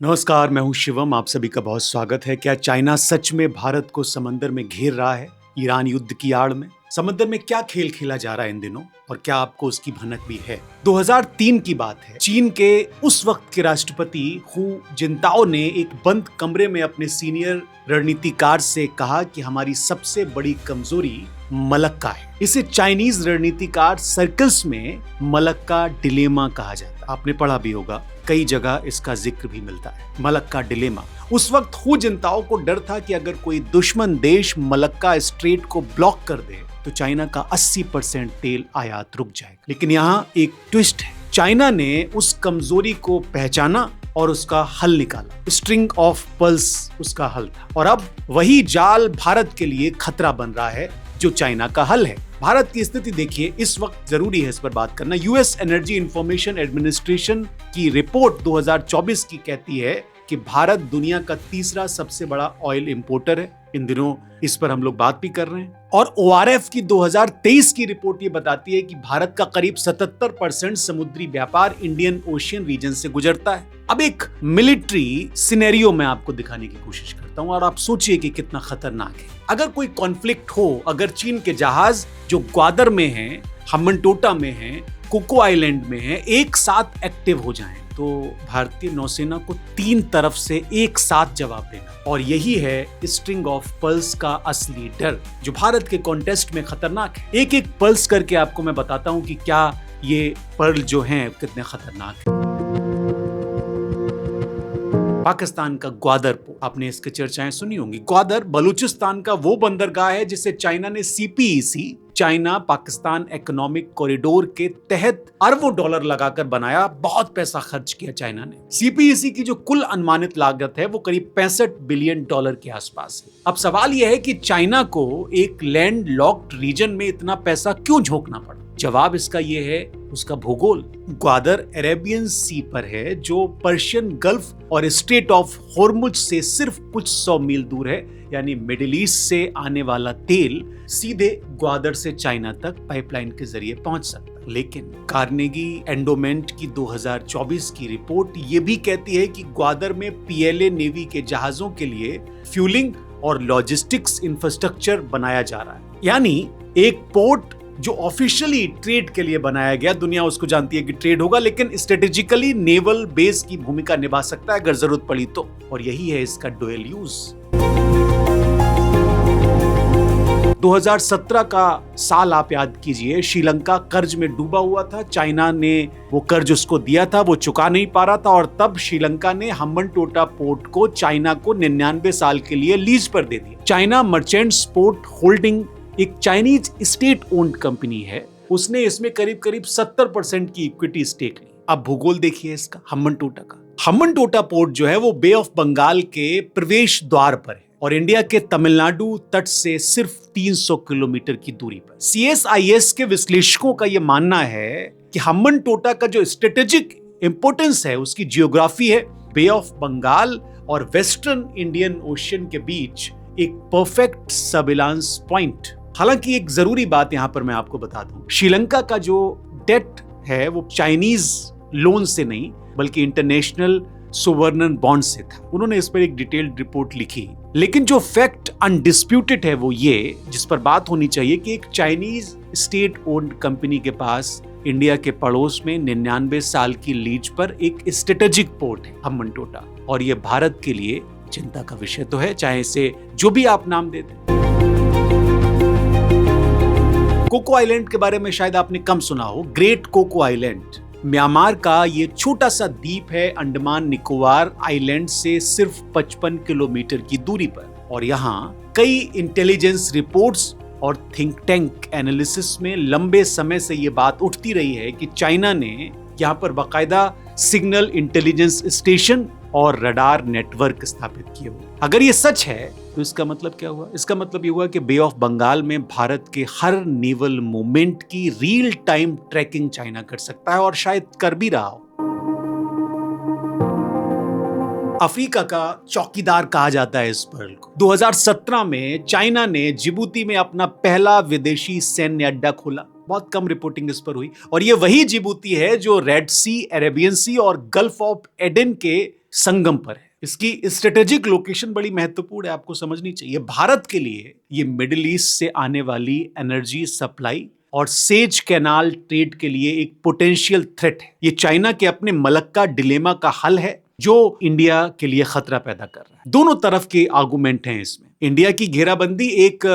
नमस्कार, मैं हूं शिवम। आप सभी का बहुत स्वागत है। क्या चाइना सच में भारत को समंदर में घेर रहा है ईरान युद्ध की आड़ में? समंदर में क्या खेल खेला जा रहा है इन दिनों और क्या आपको उसकी भनक भी है? 2003 की बात है। चीन के उस वक्त के राष्ट्रपति हु जिनताओ ने एक बंद कमरे में अपने सीनियर रणनीतिकार से कहा कि हमारी सबसे बड़ी कमजोरी मलक्का है। इसे चाइनीज रणनीतिकार सर्कल्स में मलक्का डिलेमा कहा जाता है। आपने पढ़ा भी होगा, कई जगह इसका जिक्र भी मिलता है, मलक्का डिलेमा। उस वक्त हु जिनताओ को डर था कि अगर कोई दुश्मन देश मलक्का स्ट्रेट को ब्लॉक कर दे तो चाइना का 80% तेल आयात रुक जाएगा। लेकिन यहाँ एक ट्विस्ट है। चाइना ने उस कमजोरी को पहचाना और उसका हल निकाला। स्ट्रिंग ऑफ पर्ल्स उसका हल था और अब वही जाल भारत के लिए खतरा बन रहा है जो चाइना का हल है। भारत की स्थिति देखिए, इस वक्त जरूरी है इस पर बात करना। यूएस एनर्जी इंफॉर्मेशन एडमिनिस्ट्रेशन की रिपोर्ट 2024 की कहती है कि भारत दुनिया का तीसरा सबसे बड़ा ऑयल इंपोर्टर है। इन दिनों इस पर हम लोग बात भी कर रहे हैं। और ओआरएफ की 2023 की रिपोर्ट ये बताती है कि भारत का करीब 77% समुद्री व्यापार इंडियन ओशियन रीजन से गुजरता है। अब एक मिलिट्री सिनेरियो में आपको दिखाने की कोशिश करता हूं और आप सोचिए कि कितना खतरनाक है। अगर कोई कॉन्फ्लिक्ट हो, अगर चीन के जहाज जो ग्वादर में हैं, हम्बनटोटा में हैं, कोको आइलैंड में हैं, एक साथ एक्टिव हो जाएं तो भारतीय नौसेना को तीन तरफ से एक साथ जवाब देना। और यही है स्ट्रिंग ऑफ पर्ल्स का असली डर जो भारत के कॉन्टेस्ट में खतरनाक है। एक एक पर्ल्स करके आपको मैं बताता हूं कि क्या ये पर्ल जो हैं कितने खतरनाक हैं। पाकिस्तान का ग्वादर पोर्ट, आपने इसकी चर्चाएं सुनी होंगी। ग्वादर बलूचिस्तान का वो बंदरगाह है जिसे चाइना ने CPEC, China Pakistan economic corridor के तहत अरबों डॉलर लगाकर बनाया। बहुत पैसा खर्च किया चाइना ने। सीपीईसी की जो कुल अनुमानित लागत है वो करीब 65 बिलियन डॉलर के आसपास है। अब सवाल यह है कि चाइना को एक लैंड लॉक्ड रीजन में इतना पैसा क्यों झोंकना पड़ा? जवाब इसका ये है उसका भूगोल। ग्वादर अरेबियन सी पर है जो पर्शियन गल्फ और स्ट्रेट ऑफ हॉर्मुज से सिर्फ कुछ 100 मील दूर है। यानी मिडिल ईस्ट से आने वाला तेल सीधे ग्वादर से चाइना तक पाइपलाइन के जरिए पहुंच सकता है। लेकिन कार्नेगी एंडोमेंट की 2024 की रिपोर्ट ये भी कहती है कि ग्वादर में पीएलए नेवी के जहाजों के लिए फ्यूलिंग और लॉजिस्टिक्स इंफ्रास्ट्रक्चर बनाया जा रहा है। यानी एक पोर्ट जो ऑफिशियली ट्रेड के लिए बनाया गया, दुनिया उसको जानती है कि ट्रेड होगा, लेकिन स्ट्रेटेजिकली नेवल बेस की भूमिका निभा सकता है अगर जरूरत पड़ी तो। और यही है इसका डुअल यूज। 2017 का साल आप याद कीजिए। श्रीलंका कर्ज में डूबा हुआ था। चाइना ने वो कर्ज उसको दिया था, वो चुका नहीं पा रहा था और तब श्रीलंका ने हम्बनटोटा पोर्ट को चाइना को 99 साल के लिए लीज पर दे दिया। चाइना मर्चेंट्स पोर्ट होल्डिंग एक चाइनीज स्टेट ओन्ड कंपनी है। उसने इसमें करीब करीब 70% की इक्विटी स्टेक ली। अब भूगोल देखिए इसका, हम्बनटोटा का। हम्बनटोटा पोर्ट जो है वो बे ऑफ बंगाल के प्रवेश द्वार पर है और इंडिया के तमिलनाडु तट से सिर्फ 300 किलोमीटर की दूरी पर। सीएसआईएस के विश्लेषकों का यह मानना है कि हम्बनटोटा का जो स्ट्रेटेजिक इंपोर्टेंस है, उसकी जियोग्राफी है बे ऑफ बंगाल और वेस्टर्न इंडियन ओशियन के बीच एक परफेक्ट सर्विलांस पॉइंट। हालांकि एक जरूरी बात यहां पर मैं आपको बता दूं, श्रीलंका का जो डेट है वो चाइनीज लोन से नहीं बल्कि इंटरनेशनल सोवरन बॉन्ड से था। उन्होंने इस पर एक डिटेल्ड रिपोर्ट लिखी। लेकिन जो फैक्ट अनडिस्प्यूटेड है वो ये, जिस पर बात होनी चाहिए, कि एक चाइनीज स्टेट ओन्ड कंपनी के पास इंडिया के पड़ोस में 99 साल की लीज पर एक स्ट्रेटेजिक पोर्ट है हम्बनटोटा। और ये भारत के लिए चिंता का विषय तो है, चाहे इसे जो भी आप नाम दे दें। कोको आइलैंड के बारे में शायद आपने कम सुना हो। ग्रेट कोको आइलैंड म्यांमार का ये छोटा सा द्वीप है अंडमान निकोबार आइलैंड से सिर्फ 55 किलोमीटर की दूरी पर। और यहाँ कई इंटेलिजेंस रिपोर्ट्स और थिंक टैंक एनालिसिस में लंबे समय से ये बात उठती रही है कि चाइना ने यहाँ पर बाकायदा सिग्नल इंटेलिजेंस स्टेशन और रडार नेटवर्क स्थापित किए हुए। अगर ये सच है तो इसका मतलब क्या हुआ? इसका मतलब ये हुआ कि बे ऑफ बंगाल में भारत के हर नेवल मूवमेंट की रियल टाइम ट्रैकिंग चाइना कर सकता है और शायद कर भी रहा हो। अफ्रीका का चौकीदार कहा जाता है इस पर्ल को। 2017 में चाइना ने जिबूती में अपना पहला विदेशी सैन्य अड्डा खोला। बहुत कम रिपोर्टिंग इस पर हुई और ये वही जिबूती है जो रेड सी, अरेबियन सी और गल्फ ऑफ एडन के संगम पर है। इसकी स्ट्रेटेजिक लोकेशन बड़ी महत्वपूर्ण है, आपको समझनी चाहिए। भारत के लिए ये मिडिल ईस्ट से आने वाली एनर्जी सप्लाई और सेज कैनाल ट्रेड के लिए एक पोटेंशियल थ्रेट है। ये चाइना के अपने मलक्का डिलेमा का हल है जो इंडिया के लिए खतरा पैदा कर रहा है। दोनों तरफ के आर्गुमेंट हैं इसमें। इंडिया की घेराबंदी एक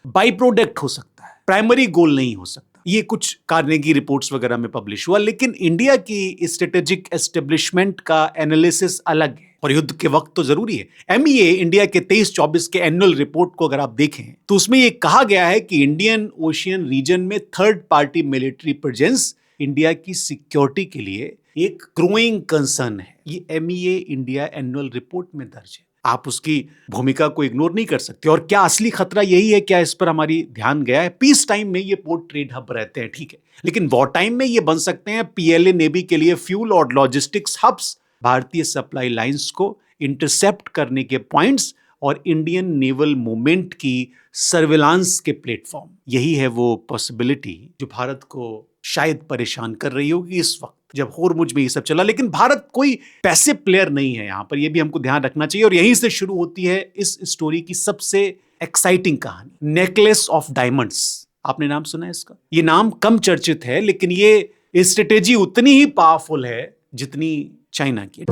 बाई प्रोडक्ट हो सकता है, प्राइमरी गोल नहीं हो सकता। ये कुछ कार्नेगी रिपोर्ट्स वगैरह में पब्लिश हुआ, लेकिन इंडिया की स्ट्रेटेजिक एस्टेब्लिशमेंट का एनालिसिस अलग है और युद्ध के वक्त तो जरूरी है। एमईए इंडिया के 23-24 के एनुअल रिपोर्ट को अगर आप देखें तो उसमें ये कहा गया है कि इंडियन ओशियन रीजन में third party military presence India की सिक्योरिटी के लिए एक ग्रोइंग कंसर्न है। ये एमईए इंडिया एनुअल रिपोर्ट में दर्ज है। आप उसकी भूमिका को इग्नोर नहीं कर सकते। और क्या असली खतरा यही है? क्या इस पर हमारी ध्यान गया है? पीस टाइम में ये पोर्ट ट्रेड हब रहते हैं, ठीक है, लेकिन वॉर टाइम में ये बन सकते हैं पीएलए नेवी के लिए फ्यूल और लॉजिस्टिक्स हब्स, भारतीय सप्लाई लाइंस को इंटरसेप्ट करने के पॉइंट्स और इंडियन नेवल मूवमेंट की सर्विलांस के प्लेटफॉर्म। यही है वो पॉसिबिलिटी जो भारत को शायद परेशान कर रही होगी इस वक्त जब होर्मुज में ये सब चला। लेकिन भारत कोई पैसिव प्लेयर नहीं है यहां पर, यह भी हमको ध्यान रखना चाहिए। और यहीं से शुरू होती है इस स्टोरी की सबसे एक्साइटिंग कहानी, नेकलेस ऑफ डायमंड्स। आपने नाम सुना है इसका? ये नाम कम चर्चित है, लेकिन ये स्ट्रेटेजी उतनी ही पावरफुल है जितनी चाइना की।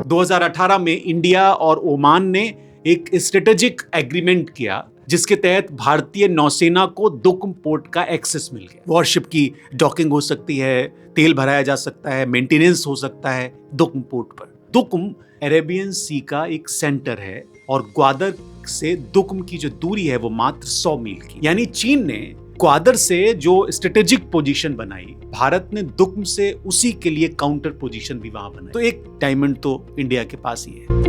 2018 में इंडिया और ओमान ने एक स्ट्रेटेजिक एग्रीमेंट किया जिसके तहत भारतीय नौसेना को दुक्म पोर्ट का एक्सेस मिल गया। वॉरशिप की डॉकिंग हो सकती है, तेल भराया जा सकता है, मेंटेनेंस हो सकता है दुक्म पोर्ट पर। दुक्म अरेबियन सी का एक सेंटर है और ग्वादर से दुक्म की जो दूरी है वो मात्र 100 मील की। यानी चीन ने ग्वादर से जो स्ट्रेटेजिक पोजीशन बनाई, भारत ने दुक्म से उसी के लिए काउंटर पोजीशन भी वहां बनाई। तो एक डायमंड तो इंडिया के पास ही है।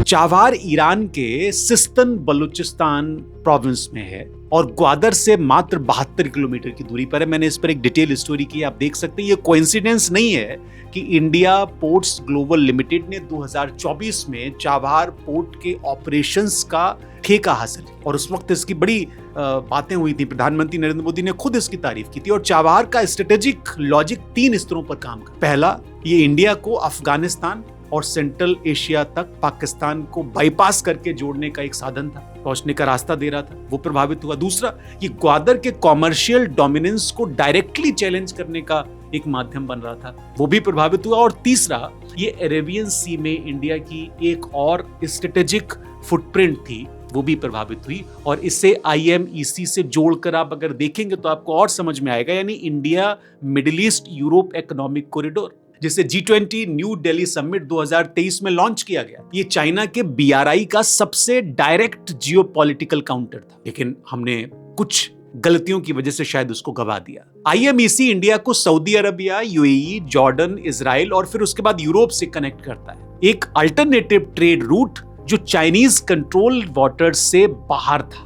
चावार ईरान के सिस्तन बलूचिस्तान प्रोविंस में है और ग्वादर से मात्र 72 किलोमीटर की दूरी पर है। मैंने इस पर एक डिटेल स्टोरी की, आप देख सकते हैं। ये कोइंसिडेंस नहीं है कि इंडिया पोर्ट्स ग्लोबल लिमिटेड ने 2024 में चाबहार पोर्ट के ऑपरेशंस का ठेका हासिल किया और उस वक्त इसकी बड़ी बातें हुई थी। प्रधानमंत्री नरेंद्र मोदी ने खुद इसकी तारीफ की थी। और चाबहार का स्ट्रेटेजिक लॉजिक 3 स्तरों पर काम कर। पहला, ये इंडिया को अफगानिस्तान और सेंट्रल एशिया तक पाकिस्तान को बाईपास करके जोड़ने का एक साधन था, पहुंचने का रास्ता दे रहा था, वो प्रभावित हुआ। दूसरा, ये ग्वादर के कॉमर्शियल डोमिनेंस को डायरेक्टली चैलेंज करने का एक माध्यम बन रहा था, वो भी प्रभावित हुआ। और तीसरा, ये अरेबियन सी में इंडिया की एक और स्ट्रेटेजिक फुटप्रिंट थी, वो भी प्रभावित हुई। और इसे IMEC से जोड़कर आप अगर देखेंगे तो आपको और समझ में आएगा। यानी India middle east Europe economic corridor, जिसे G20 न्यू दिल्ली समिट 2023 में लॉन्च किया गया, ये चाइना के BRI का सबसे डायरेक्ट जियोपॉलिटिकल काउंटर था, लेकिन हमने कुछ गलतियों की वजह से शायद उसको गवा दिया। IMEC इंडिया को Saudi Arabia, UAE, Jordan, Israel और फिर उसके बाद यूरोप से कनेक्ट करता है। एक अल्टरनेटिव ट्रेड रूट जो चाइनीज कंट्रोल वाटर से बाहर था।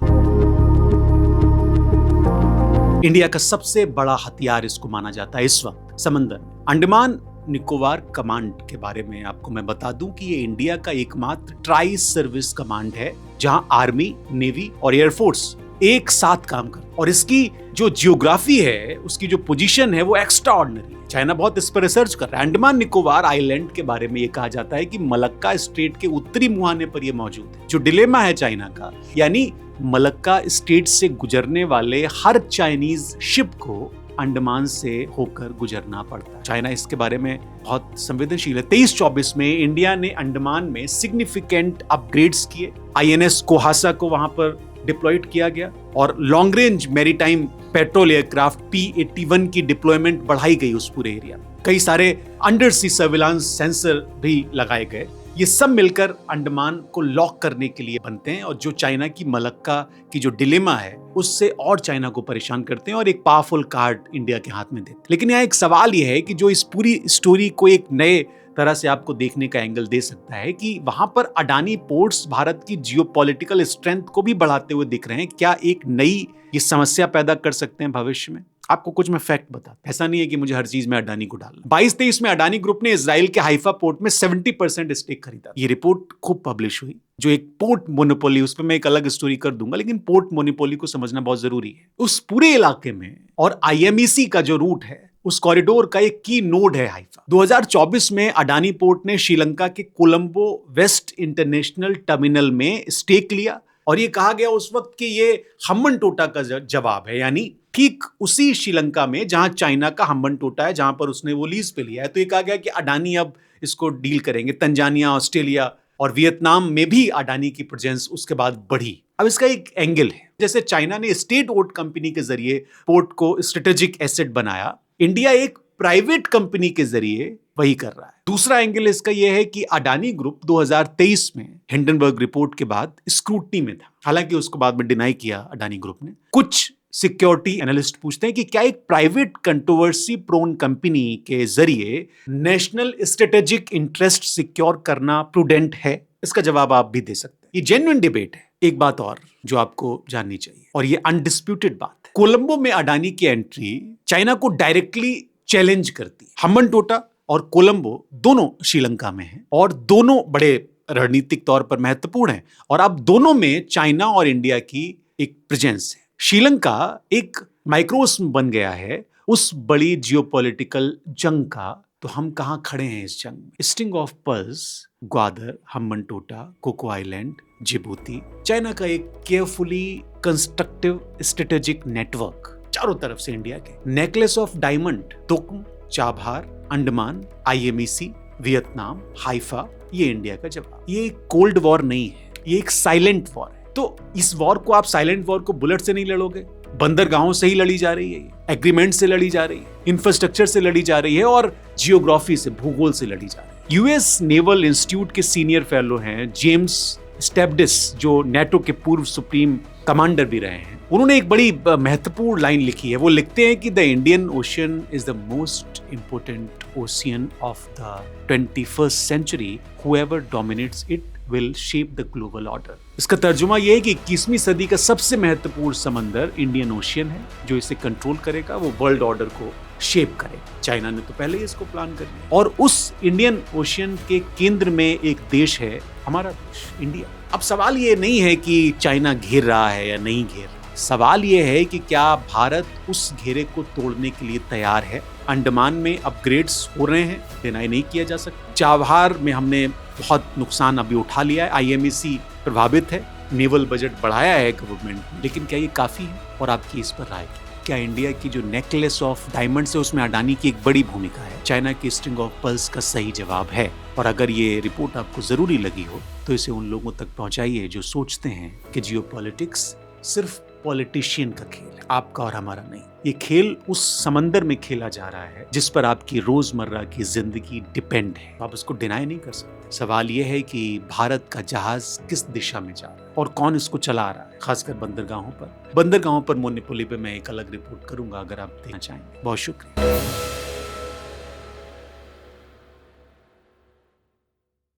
इंडिया का सबसे बड़ा हथियार इसको माना जाता है इस वक्त समंदर में। अंडमान निकोबार कमांड के बारे में आपको मैं बता दूं कि ये इंडिया का एकमात्र ट्राई सर्विस कमांड है जहां आर्मी, नेवी और एयरफोर्स एक साथ काम कर। और इसकी जो जियोग्राफी है, उसकी जो पोजीशन है वो एक्स्ट्रा ऑर्डिनरी है। चाइना बहुत इस पर रिसर्च कर रहा है। अंडमान निकोबार आइलैंड के बारे में ये कहा जाता है कि मलक्का स्ट्रेट के उत्तरी मुहाने पर यह मौजूद है। जो डिलेमा है चाइना का, यानी मलक्का स्ट्रेट से गुजरने वाले हर चाइनीज शिप को अंडमान से होकर गुजरना पड़ता है। चाइना इसके बारे में बहुत संवेदनशील है। 23-24 में इंडिया ने अंडमान में सिग्निफिकेंट अपग्रेड्स किए। INS कोहासा को वहां पर डिप्लॉयड किया गया और long range maritime petrol aircraft P-81 की डिप्लॉयमेंट बढ़ाई गई उस पूरे एरिया में। कई सारे अंडर सी सर्विलांस सेंसर भी लगाए गए। ये सब मिलकर अंडमान को लॉक करने के लिए बनते हैं और जो चाइना की मलक्का की जो डिलेमा है उससे और चाइना को परेशान करते हैं और एक पावरफुल कार्ड इंडिया के हाथ में देते हैं। लेकिन यहाँ एक सवाल ये है कि जो इस पूरी स्टोरी को एक नए तरह से आपको देखने का एंगल दे सकता है कि वहां पर अडानी पोर्ट्स भारत की जियोपॉलिटिकल स्ट्रेंथ को भी बढ़ाते हुए दिख रहे हैं। क्या एक नई ये समस्या पैदा कर सकते हैं भविष्य में? आपको कुछ मैं फैक्ट बता, ऐसा नहीं है कि मुझे हर चीज में अडानी को डालना। 22-23 में अडानी ग्रुप ने इजराइल के हाइफा पोर्ट में 70% स्टेक खरीदा। ये रिपोर्ट खूब पब्लिश हुई। जो एक पोर्ट मोनोपोली, उस पर मैं एक अलग स्टोरी कर दूंगा, लेकिन पोर्ट मोनोपोली को समझना बहुत जरूरी है। उस पूरे इलाके में और IMEC का जो रूट है उस कॉरिडोर का एक की नोड है हाइफा। 2024 में अडानी पोर्ट ने श्रीलंका के कोलंबो वेस्ट इंटरनेशनल टर्मिनल में स्टेक लिया और ये कहा गया उस वक्त कि ये हम्बन टोटा का जवाब है, यानी ठीक उसी श्रीलंका में जहां चाइना का हम्बन टोटा है, जहां पर उसने वो लीज पे लिया है। तो ये कहा गया कि अडानी अब इसको डील करेंगे। तंजानिया, ऑस्ट्रेलिया और वियतनाम में भी अडानी की प्रेजेंस उसके बाद बढ़ी। अब इसका एक एंगल है, जैसे चाइना ने स्टेट ओन्ड कंपनी के जरिए पोर्ट को स्ट्रेटेजिक एसेट बनाया, इंडिया एक प्राइवेट कंपनी के जरिए वही कर रहा है। दूसरा एंगल इसका यह है कि अडानी ग्रुप 2023 में हिंडनबर्ग रिपोर्ट के बाद स्क्रूटनी में था, हालांकि उसको बाद में डिनाई किया अडानी ग्रुप ने। कुछ सिक्योरिटी एनालिस्ट पूछते हैं कि क्या एक प्राइवेट कंट्रोवर्सी प्रोन कंपनी के जरिए नेशनल स्ट्रेटेजिक इंटरेस्ट सिक्योर करना प्रूडेंट है? इसका जवाब आप भी दे सकते हैं। ये जेन्युइन डिबेट है। एक बात और जो आपको जाननी चाहिए, और ये अनडिस्प्यूटेड बात है, कोलंबो में अडानी की एंट्री चाइना को डायरेक्टली चैलेंज करती है। हम्बन टोटा और कोलंबो दोनों श्रीलंका में हैं और दोनों बड़े रणनीतिक तौर पर महत्वपूर्ण हैं, और अब दोनों में चाइना और इंडिया की एक प्रेजेंस है। श्रीलंका एक माइक्रोस्म बन गया है उस बड़ी जियोपॉलिटिकल जंग का। तो हम कहां खड़े हैं इस जंग में? String of pearls, Gwadar, Hambantota, Coco island, Djibouti, China का एक केयरफुली कंस्ट्रक्टिव स्ट्रेटेजिक नेटवर्क चारों तरफ से इंडिया के। नेकलेस ऑफ डायमंड, तोकुम, Chabahar, Andaman, IMEC, Vietnam, Haifa, ये इंडिया का जवाब। ये एक कोल्ड वॉर नहीं है, ये एक साइलेंट वॉर है। तो इस वॉर को आप, साइलेंट वॉर को बुलेट से नहीं लड़ोगे, बंदरगाहों से ही लड़ी जा रही है, एग्रीमेंट से लड़ी जा रही है, इंफ्रास्ट्रक्चर से लड़ी जा रही है और जियोग्राफी से, भूगोल से लड़ी जा रही है। यूएस नेवल इंस्टीट्यूट के सीनियर फेलो हैं जेम्स स्टेब्डिस, जो नेटो के पूर्व सुप्रीम कमांडर भी रहे हैं। उन्होंने एक बड़ी महत्वपूर्ण लाइन लिखी है। वो लिखते हैं कि the Indian Ocean is the most important ocean of the 21st century, whoever dominates it will shape the global order। इसका तर्जुमा यह है कि 21वीं सदी का सबसे महत्वपूर्ण समंदर इंडियन ओशियन है, जो इसे कंट्रोल करेगा, वो वर्ल्ड ऑर्डर को शेप करेगा। चाइना ने तो पहले ही इसको प्लान कर लिया, और उस इंडियन ओशियन के केंद्र में एक देश है, हमारा देश इंडिया। अब सवाल ये नहीं है कि चाइना घेर रहा है या नहीं घेर रहा, सवाल ये है कि क्या भारत उस घेरे को तोड़ने के लिए तैयार है। अंडमान में अपग्रेड्स हो रहे हैं, डिनाई नहीं किया जा सकता। चाबहार में हमने बहुत नुकसान अभी उठा लिया है, IMEC प्रभावित है, नेवल बजट बढ़ाया है गवर्नमेंट ने, लेकिन क्या ये काफी है? और आपकी इस पर राय क्या? इंडिया की जो नेकलेस ऑफ डायमंड्स है उसमें अडानी की एक बड़ी भूमिका है, चाइना की स्ट्रिंग ऑफ पर्ल्स का सही जवाब है। और अगर ये रिपोर्ट आपको जरूरी लगी हो तो इसे उन लोगों तक पहुंचाइए जो सोचते हैं कि जियोपॉलिटिक्स सिर्फ पॉलिटिशियन का खेल है, आपका और हमारा नहीं। ये खेल उस समंदर में खेला जा रहा है जिस पर आपकी रोजमर्रा की जिंदगी डिपेंड है, आप उसको डिनाई नहीं कर सकते। सवाल ये है कि भारत का जहाज किस दिशा में जा रहा है और कौन इसको चला रहा है, खासकर बंदरगाहों पर। बंदरगाहों पर मोनोपोली पे मैं एक अलग रिपोर्ट करूंगा, अगर आप देखना चाहेंगे। बहुत शुक्रिया।